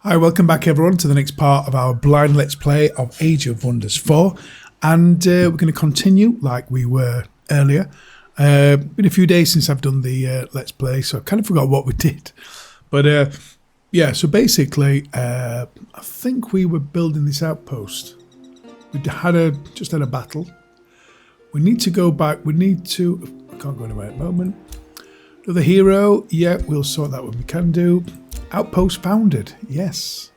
Hi, welcome back everyone to the next part of our blind let's play of Age of Wonders 4, and we're going to continue like we were earlier. Been a few days since I've done the let's play, so I kind of forgot what we did, but yeah, so basically I think we were building this outpost. We just had a battle. We need to go back. I can't go anywhere at the moment. Another hero, yeah, we'll sort that when we can do. Outpost founded, yes.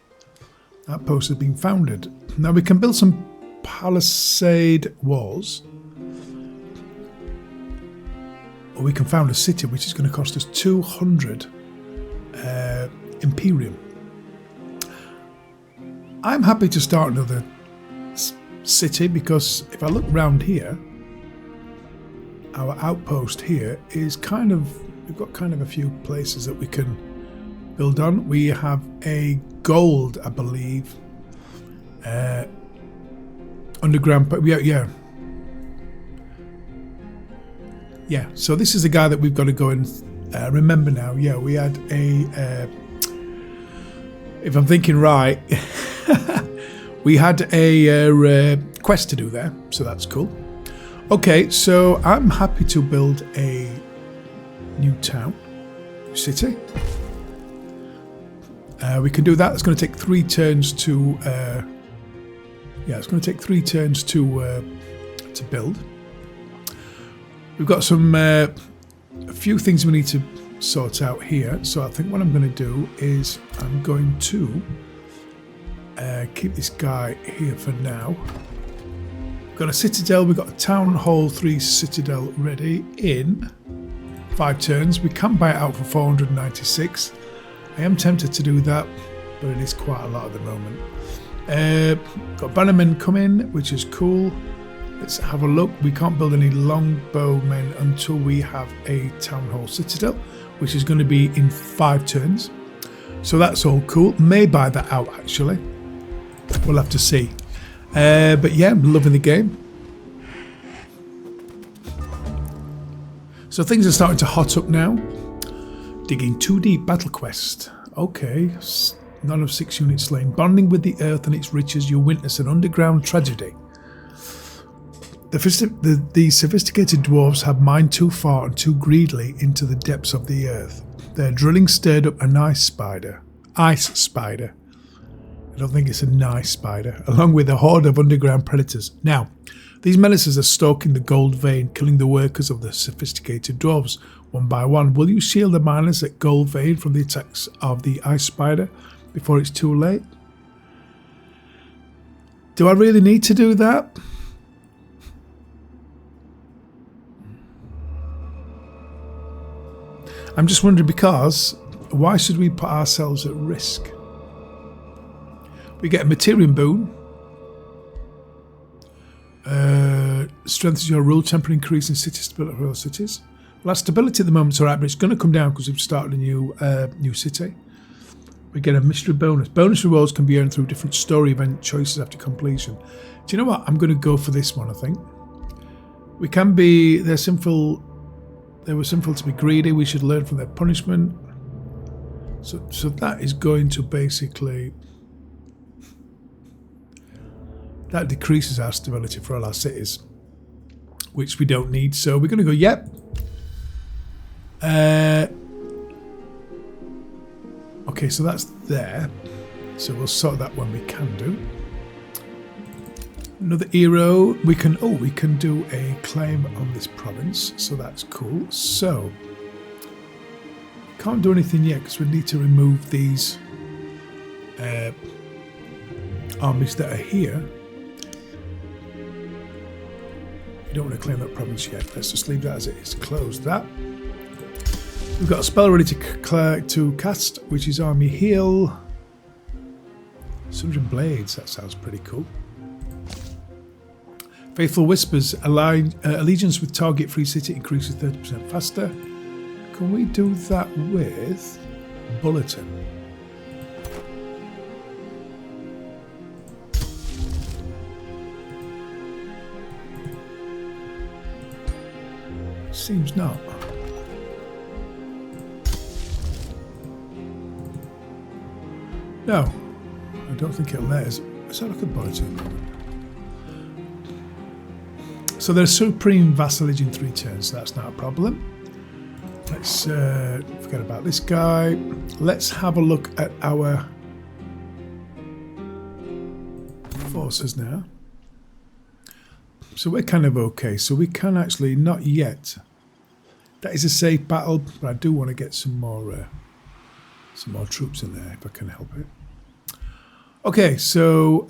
Outpost has been founded. Now we can build some palisade walls. Or we can found a city, which is going to cost us 200 Imperium. I'm happy to start another city because if I look around here, our outpost here is we've got kind of a few places that we can build on. We have a gold, I believe, underground. Yeah. So this is the guy that we've got to go and remember now. Yeah, we had a. If I'm thinking right, we had a quest to do there, so that's cool. Okay, so I'm happy to build a new town, city. We can do that. It's going to take 3 turns to. It's going to take 3 turns to build. We've got a few things we need to sort out here. So I think what I'm going to do is I'm going to keep this guy here for now. We've got a citadel. We've got a town hall 3 citadel ready in 5 turns. We can buy it out for 496. I am tempted to do that, but it is quite a lot at the moment. Got bannermen coming, which is cool. Let's have a look. We can't build any longbowmen until we have a town hall citadel, which is going to be in 5 turns. So that's all cool. May buy that out actually. We'll have to see. But yeah, I'm loving the game. So things are starting to hot up now. Digging 2 deep battle quest. Okay, none of 6 units slain. Bonding with the earth and its riches, you witness an underground tragedy. The sophisticated dwarves have mined too far and too greedily into the depths of the earth. Their drilling stirred up an ice spider. I don't think it's a nice spider. Along with a horde of underground predators. Now, these menaces are stalking the gold vein, killing the workers of the sophisticated dwarves one by one. Will you shield the miners at Gold Vein from the attacks of the ice spider before it's too late? Do I really need to do that? I'm just wondering because why should we put ourselves at risk? We get a Materium boon. Strengthens your rule, temporary increase in city stability for all cities. Well, our stability at the moment's alright, but it's going to come down because we've started a new city. We get a mystery bonus. Bonus rewards can be earned through different story event choices after completion. Do you know what? I'm going to go for this one, I think. We can be... They were sinful to be greedy. We should learn from their punishment. So that is going to basically... That decreases our stability for all our cities, which we don't need. So we're going to go, yep. Okay, so that's there. So we'll sort that when we can do. Another hero. We can do a claim on this province. So that's cool. So can't do anything yet because we need to remove these armies that are here. We don't want to claim that province yet. Let's just leave that as it is. Close that. We've got a spell ready to cast, which is Army Heal. Sundering Blades, that sounds pretty cool. Faithful Whispers, allegiance with target free city increases 30% faster. Can we do that with Bulletin? Seems not. No, I don't think it'll let us. Let's have a look at Boruto. So there's supreme vassalage in 3 turns, so that's not a problem. Let's forget about this guy. Let's have a look at our forces now. So we're kind of okay. So we can actually, not yet. That is a safe battle, but I do want to get some more troops in there if I can help it. Okay, so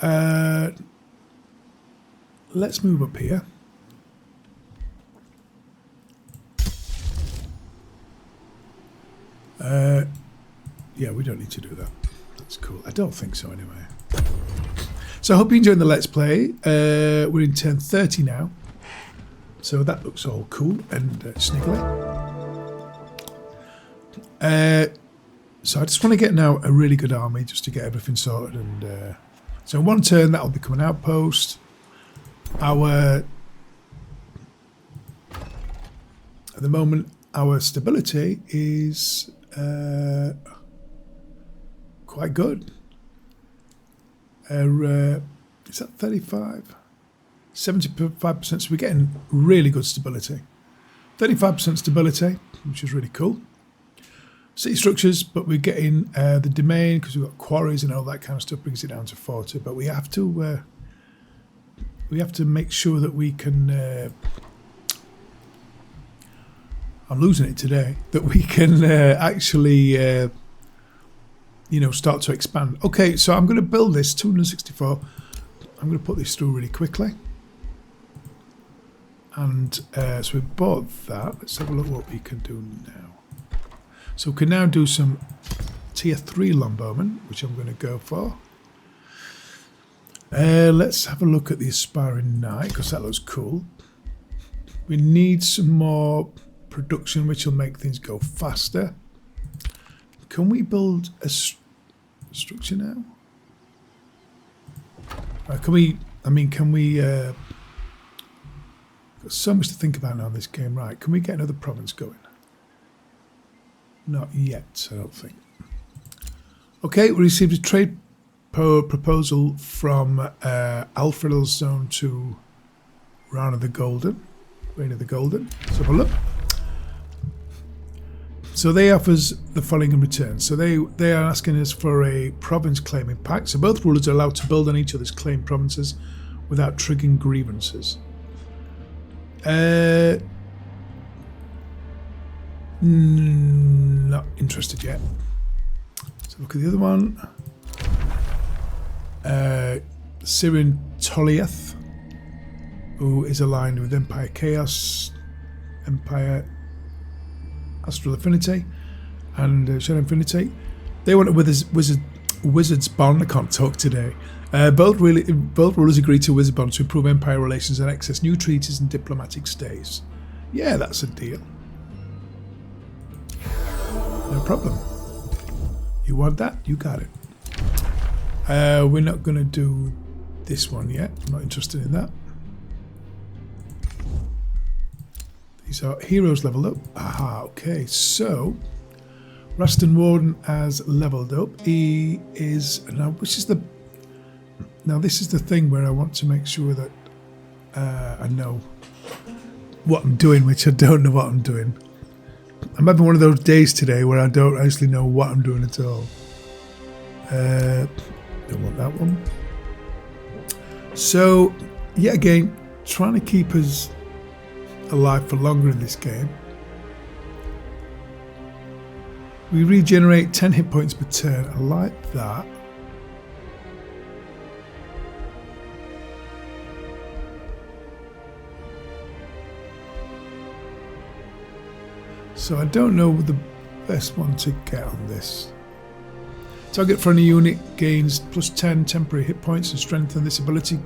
let's move up here. Yeah, we don't need to do that. That's cool. I don't think so anyway. So I hope you enjoyed the Let's Play. We're in turn 30 now. So that looks all cool and sniggly. So I just want to get now a really good army just to get everything sorted. And so in 1 turn, that'll become an outpost. At the moment, our stability is quite good. Is that 35? 75%, so we're getting really good stability. 35% stability, which is really cool. City structures, but we're getting the domain, because we've got quarries and all that kind of stuff, brings it down to 40. But we have to make sure that we can. I'm losing it today. That we can actually, start to expand. Okay, so I'm going to build this 264. I'm going to put this through really quickly. And so we bought that. Let's have a look what we can do now. So we can now do some tier 3 longbowmen, which I'm going to go for. Let's have a look at the aspiring knight, because that looks cool. We need some more production, which will make things go faster. Can we build a structure now? Can we? Got so much to think about now in this game. Right? Can we get another province going? Not yet, I don't think. Okay, we received a trade proposal from Alfred Zone to Reign of the Golden. Let's have a look. So they offers the following in return. So they are asking us for a province claiming pact. So both rulers are allowed to build on each other's claimed provinces without triggering grievances. Not interested yet. So look at the other one. Syrian Toliath, who is aligned with Empire Chaos, Empire Astral Affinity, and Shadow Infinity. They want a Wizard's Bond. I can't talk today. Both rulers agreed to a Wizard Bond to improve Empire relations and access new treaties and diplomatic stays. Yeah, that's a deal. No problem. You want that? You got it. We're not going to do this one yet. I'm not interested in that. These are heroes leveled up. Aha, okay. So, Raston Warden has leveled up. He is now. This is the thing where I want to make sure that I know what I'm doing, which I don't know what I'm doing. I'm having one of those days today where I don't actually know what I'm doing at all. Don't want that one. So, yet again, trying to keep us alive for longer in this game. We regenerate 10 hit points per turn. I like that. So I don't know the best one to get on this. Target for any unit gains plus 10 temporary hit points and strengthen this ability.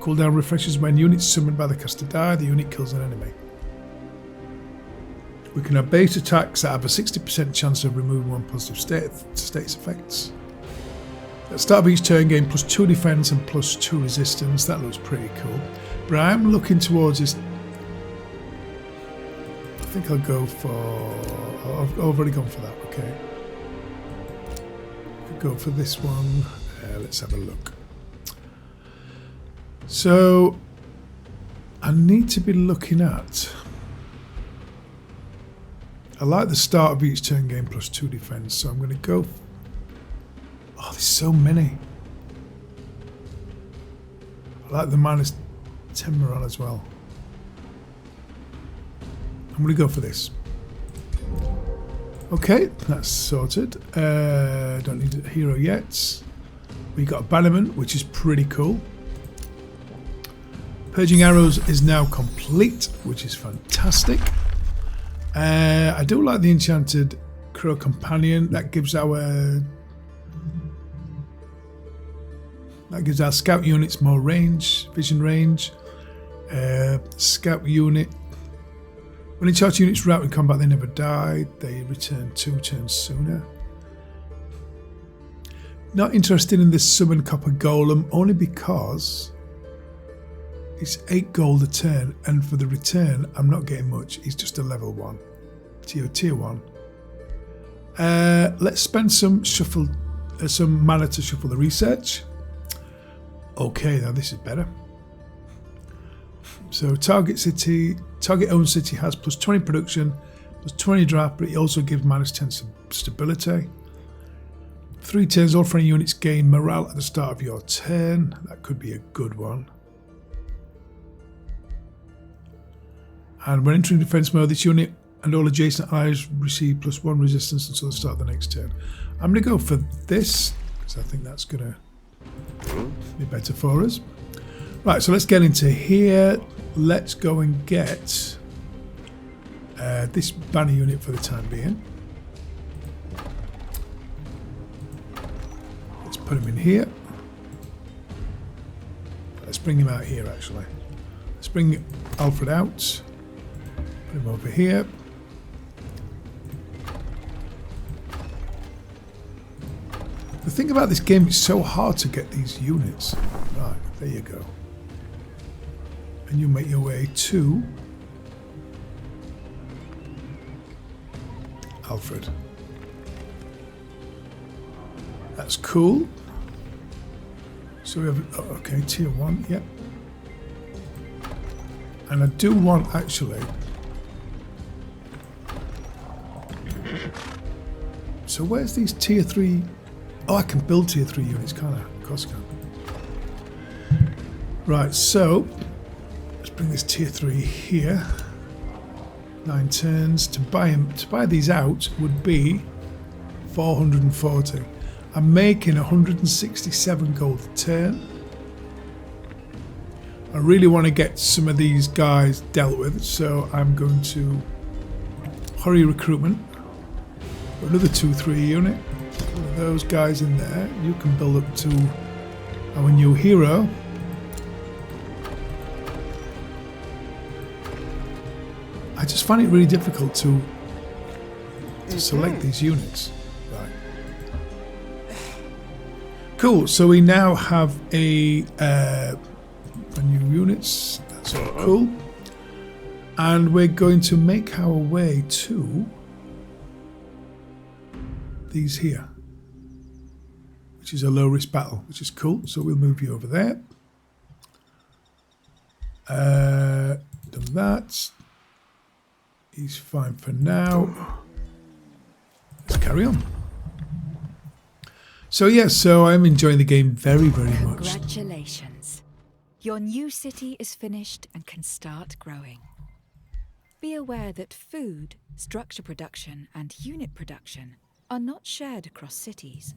Cooldown refreshes when units summoned by the caster die. The unit kills an enemy. We can have base attacks that have a 60% chance of removing one positive status effects. At the start of each turn, gain plus 2 defense and plus 2 resistance. That looks pretty cool. But I'm looking towards this. I think I'll go for. I've already gone for that. Okay. go for this one. Let's have a look. So I need to be looking at, I like the start of each turn gain +2 defense, so I'm going to go, oh, there's so many. I like the -10 morale as well. I'm going to go for this. Okay, that's sorted. Don't need a hero yet. We got a bannerman, which is pretty cool. Purging Arrows is now complete, which is fantastic. I do like the Enchanted Crow Companion. That gives our scout units more range, vision range. Scout unit. When in charge units rout in combat, they never die. They return 2 turns sooner. Not interested in this Summon Copper Golem, only because it's 8 gold a turn, and for the return, I'm not getting much. He's just a level 1, tier 1. Let's spend some mana to shuffle the research. Okay, now this is better. So target owned city has +20 production, +20 draft, but it also gives -10 stability. 3 turns, all friendly units gain morale at the start of your turn. That could be a good one. And when entering defense mode, this unit and all adjacent allies receive +1 resistance until the start of the next turn. I'm going to go for this, because I think that's going to be better for us. Right, so let's get into here. Let's go and get this banner unit for the time being. Let's put him in here. Let's bring him out here, actually. Let's bring Alfred out. Put him over here. The thing about this game, it's so hard to get these units. Right, there you go. And you make your way to Alfred. That's cool. So we have, oh, okay, tier 1, yep. And I do want, actually, so where's these tier 3? Oh, I can build tier 3 units, can't I? Of course I can. Right, so let's bring this tier 3 here. 9 turns. To buy these out would be 440. I'm making 167 gold a turn. I really want to get some of these guys dealt with, so I'm going to hurry recruitment. Another 2-3 unit. Put those guys in there. You can build up to our new hero. I just find it really difficult to select these units. Right. Cool. So we now have a new units. That's all cool. And we're going to make our way to these here, which is a low risk battle, which is cool. So we'll move you over there. Done that. He's fine for now. Let's carry on. So yes, so I'm enjoying the game very, very much. Congratulations. Your new city is finished and can start growing. Be aware that food, structure production, and unit production are not shared across cities.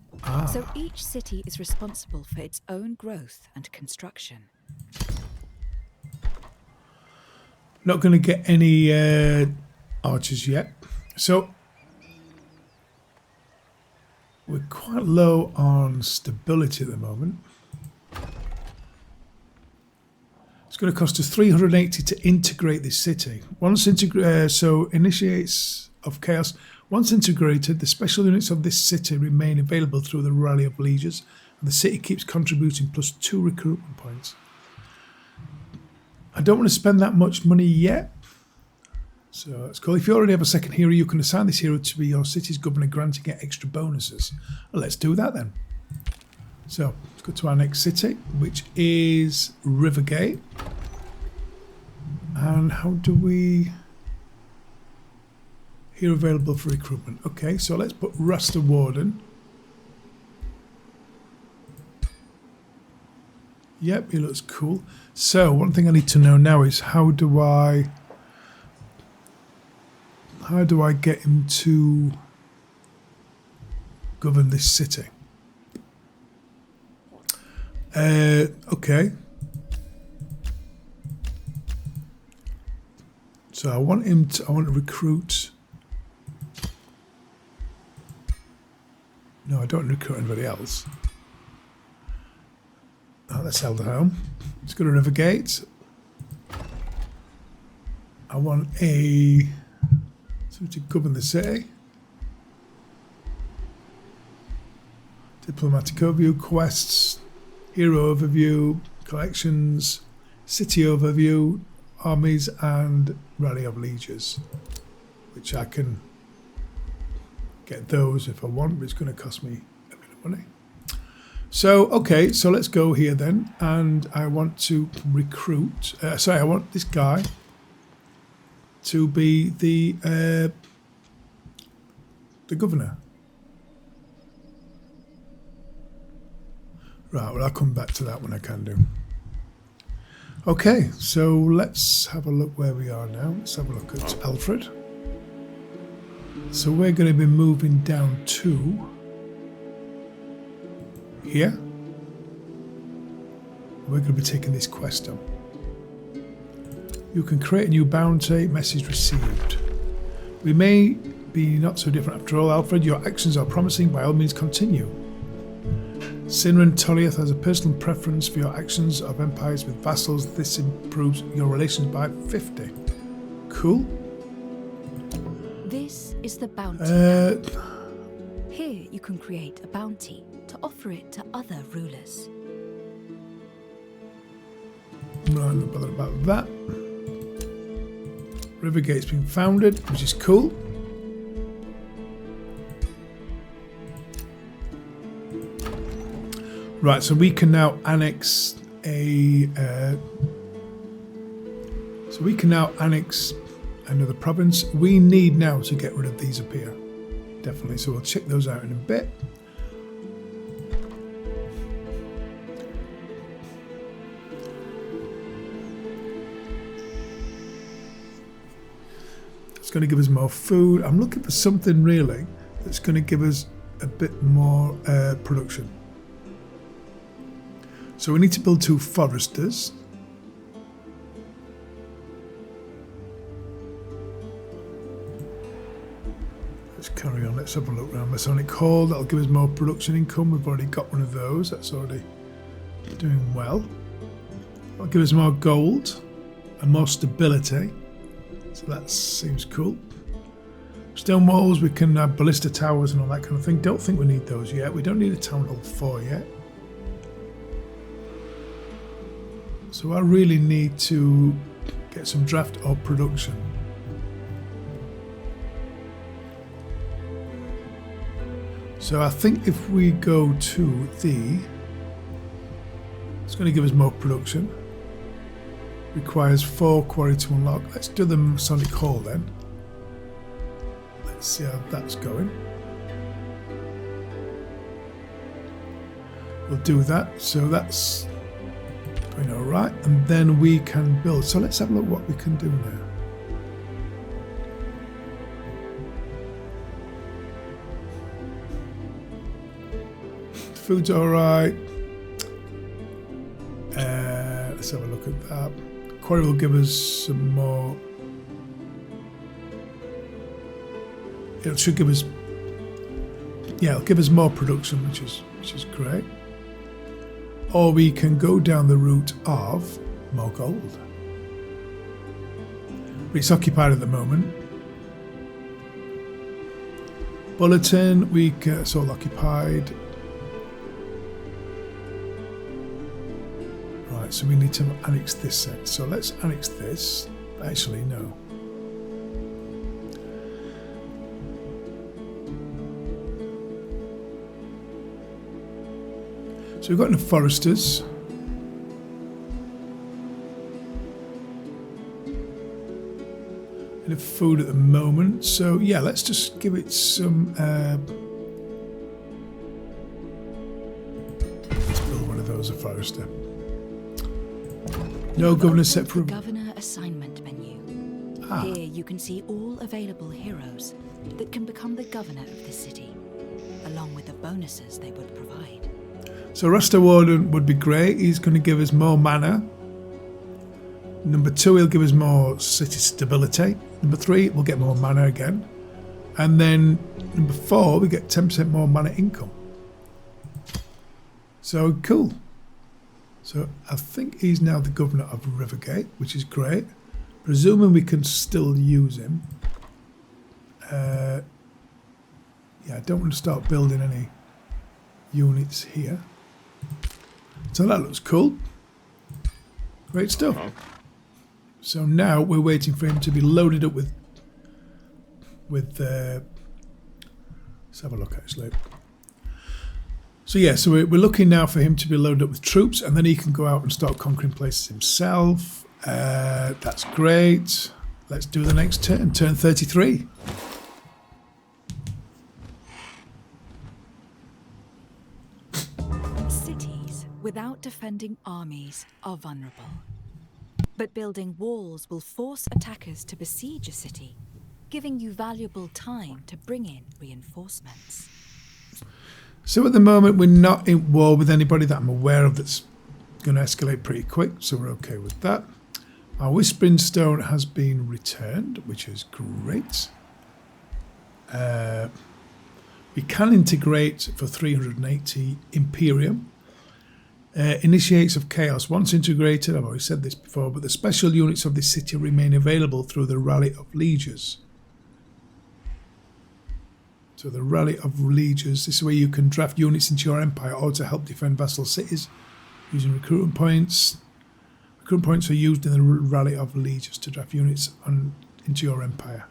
So each city is responsible for its own growth and construction. Not going to get any archers yet. So we're quite low on stability at the moment. It's going to cost us 380 to integrate this city. So initiates of chaos. Once integrated, the special units of this city remain available through the Rally of Lieges, and the city keeps contributing +2 recruitment points. I don't want to spend that much money yet, So that's cool. If you already have a second hero, you can assign this hero to be your city's governor, granting it extra bonuses. Well, let's do that then. So let's go to our next city, which is Rivergate. And how do we... Hero available for recruitment. Okay, so let's put Rasta Warden. Yep, he looks cool. So one thing I need to know now is how do I get him to govern this city? Okay. So I want to recruit. No, I don't recruit anybody else. Oh, that's Elderhome. Let's go to Rivergate. I want somebody to govern the city. Diplomatic overview, quests, hero overview, collections, city overview, armies, and rally of lieges, which I can get those if I want, but it's going to cost me a bit of money. So, okay, so let's go here then, and I want to recruit, I want this guy to be the governor. Right, well, I'll come back to that when I can do. Okay, so let's have a look where we are now. Let's have a look at Alfred. So we're going to be moving down to here. We're going to be taking this quest on. You can create a new bounty, message received. We may be not so different after all, Alfred. Your actions are promising, by all means continue. Sinran Toliath has a personal preference for your actions of empires with vassals. This improves your relations by 50. Cool. This is the bounty. Here you can create a bounty to offer it to other rulers. No, I'm not bothered about that. Rivergate's been founded, which is cool. Right, so we can now annex another province. We need now to get rid of these up here. Definitely, so we'll check those out in a bit. It's going to give us more food. I'm looking for something really that's going to give us a bit more production. So we need to build 2 foresters. Let's carry on. Let's have a look around Masonic Hall. That'll give us more production income. We've already got one of those. That's already doing well. That'll give us more gold and more stability. So that seems cool. Stone walls, we can have ballista towers and all that kind of thing. Don't think we need those yet. We don't need a Town Hall 4 yet. So I really need to get some draft or production. So I think if we go to it's going to give us more production. Requires 4 quarry to unlock. Let's do the Masonic Hall then. Let's see how that's going. We'll do that. So that's going all right, and then we can build. So let's have a look what we can do now. Food's all right. Let's have a look at that. Quarry will give us some more. It should give us. Yeah, it'll give us more production, which is great. Or we can go down the route of more gold. But it's occupied at the moment. Bulletin, it's all occupied. Right, so we need to annex this then. So let's annex this. Actually, no. So we've got enough foresters. Enough food at the moment. So yeah, let's just give it some... let's build one of those, a forester. No governor set for... Governor assignment menu. Here you can see all available heroes that can become the governor of the city, along with the bonuses they would provide. So Rasta Warden would be great. He's going to give us more mana. Number 2, he'll give us more city stability. Number 3, we'll get more mana again. And then number 4, we get 10% more mana income. So cool. So I think he's now the governor of Rivergate, which is great. Presuming we can still use him. Yeah, I don't want to start building any units here. So that looks cool. Great stuff. So now we're waiting for him to be loaded up with let's have a look actually. So yeah, so we're looking now for him to be loaded up with troops, and then he can go out and start conquering places himself. That's great. Let's do the next turn, turn 33. Cities without defending armies are vulnerable. But building walls will force attackers to besiege a city, giving you valuable time to bring in reinforcements. So at the moment we're not in war with anybody that I'm aware of that's going to escalate pretty quick, so we're okay with that. Our Whispering Stone has been returned, which is great. We can integrate for 380 Imperium. Initiates of Chaos. Once integrated, I've already said this before, but the special units of the city remain available through the Rally of Lieges. So the Rally of Lieges, this is where you can draft units into your empire or to help defend vassal cities using recruitment points. Recruitment points are used in the Rally of Lieges to draft units into your empire.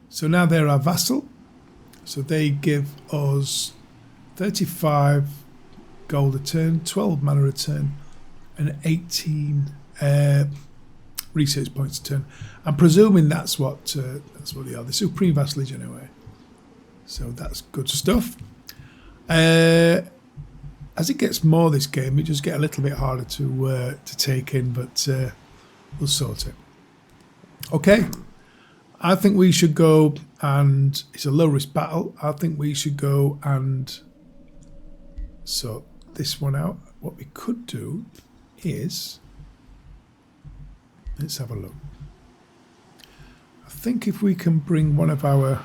So now they're our vassal. So they give us 35 gold a turn, 12 mana a turn, and 18 research points a turn. I'm presuming that's what they are. The Supreme Vassalage anyway. So that's good stuff. As it gets more this game, it just gets a little bit harder to take in, but we'll sort it. Okay. I think we should go and... It's a low-risk battle. I think we should go and sort this one out. What we could do is... Let's have a look. I think if we can bring one of our...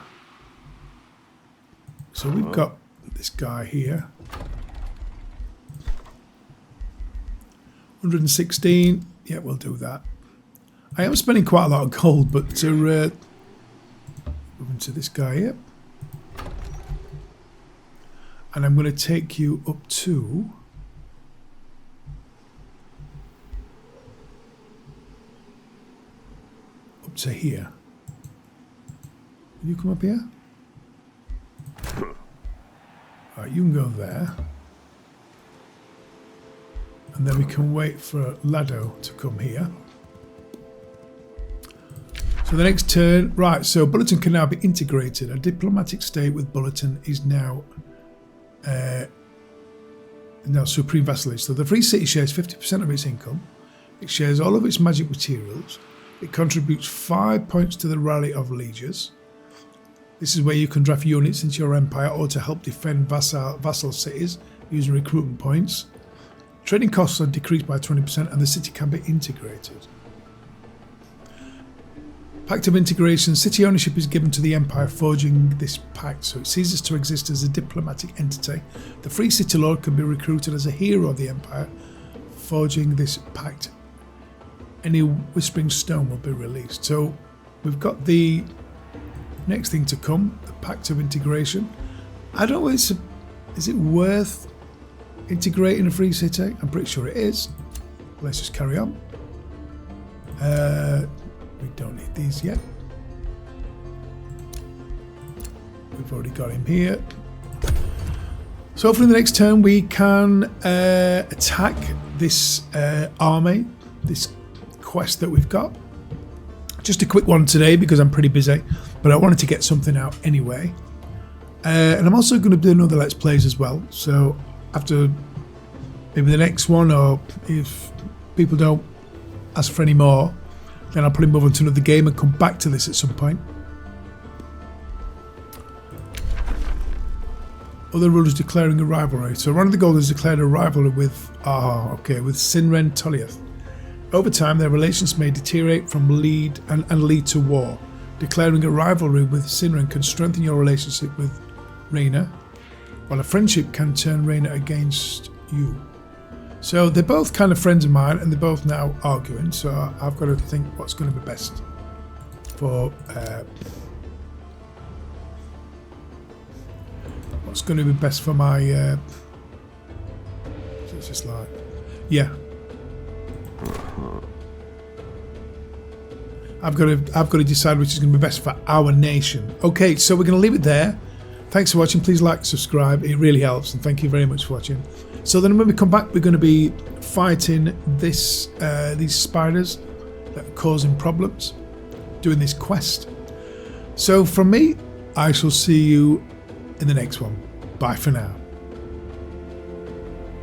So we've got this guy here. 116. Yeah, we'll do that. I am spending quite a lot of gold, but moving to this guy here. And I'm going to take you up to... here. Will you come up here? Alright, you can go there. And then we can wait for Lado to come here. So the next turn, right, so Bulletin can now be integrated. A diplomatic state with Bulletin is now Supreme Vassalage. So the free city shares 50% of its income. It shares all of its magic materials. It contributes 5 points to the Rally of Lieges. This is where you can draft units into your empire or to help defend vassal cities using recruitment points. Trading costs are decreased by 20% and the city can be integrated. Pact of Integration. City ownership is given to the Empire forging this pact, so it ceases to exist as a diplomatic entity. The Free City Lord can be recruited as a hero of the Empire forging this pact. Any Whispering Stone will be released. So we've got the next thing to come, the Pact of Integration. I don't know, is it worth integrating a free city? I'm pretty sure it is. Let's just carry on. We don't need these yet. We've already got him here. So hopefully in the next turn we can attack this army, this quest that we've got. Just a quick one today because I'm pretty busy, but I wanted to get something out anyway. And I'm also going to do another Let's Plays as well. So after maybe the next one, or if people don't ask for any more, then I'll probably move on to another game and come back to this at some point. Other rulers declaring a rivalry. So one of the Goldens declared a rivalry with with Sinren Toliath. Over time, their relations may deteriorate from lead to war. Declaring a rivalry with Sinren can strengthen your relationship with Rayna, while a friendship can turn Rayna against you. So they're both kind of friends of mine, and they're both now arguing. So I've got to think what's going to be best for. What's going to be best for my it's just like, yeah, I've got to decide which is going to be best for our nation. Okay, so we're going to leave it there. Thanks for watching. Please like, subscribe, it really helps, and thank you very much for watching. So then when we come back, we're going to be fighting these spiders that are causing problems, doing this quest. So from me, I shall see you in the next one. Bye for now.